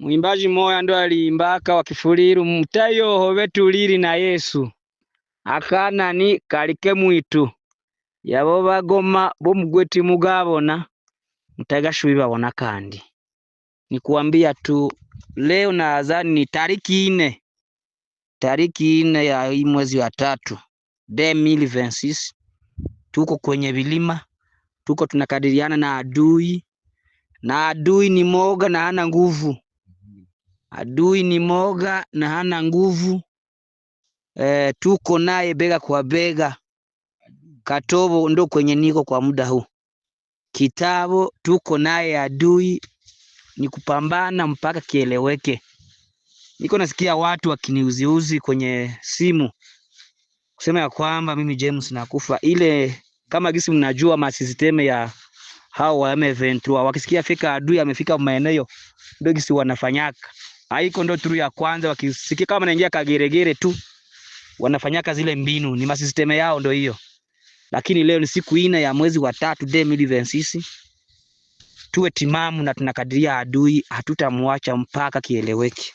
Mwimbaji moya ndo aliimbaka wakifuliru mutayo hove tuliri na Yesu akana ni kalike mwitu yabo bagoma bo mugweti mugabona mutagashubi babona kandi. Ni kuambia tu leo nadhani ni tariki 4 ya hii mwezi wa 3 2026. Tuko kwenye vilima, tuko tunakadiriana na adui, na adui ni moga na hana nguvu. Adui ni moga na hana nguvu. Tuko naye bega kwa bega. Katobo ndo kwenye niko kwa muda huu. Kitabo tuko naye adui ni kupambana mpaka kieleweke. Niko nasikia watu wakiniuziuzi kwenye simu kusema ya kwamba mimi James nakufa. Ile kama gisi mnajua masisteme ya hao wa M23 wakisikia fika adui amefika maeneo ndio gisi wanafanyaka. Haiko ndo turu ya kwanza, wakisikia kama naingia kageregere tu wanafanyaka zile mbinu, ni masisteme yao ndo hiyo. Lakini leo ni siku 4 ya mwezi wa 3 2026. Tuwe timamu na tunakadiria adui hatutamwacha mpaka kieleweke.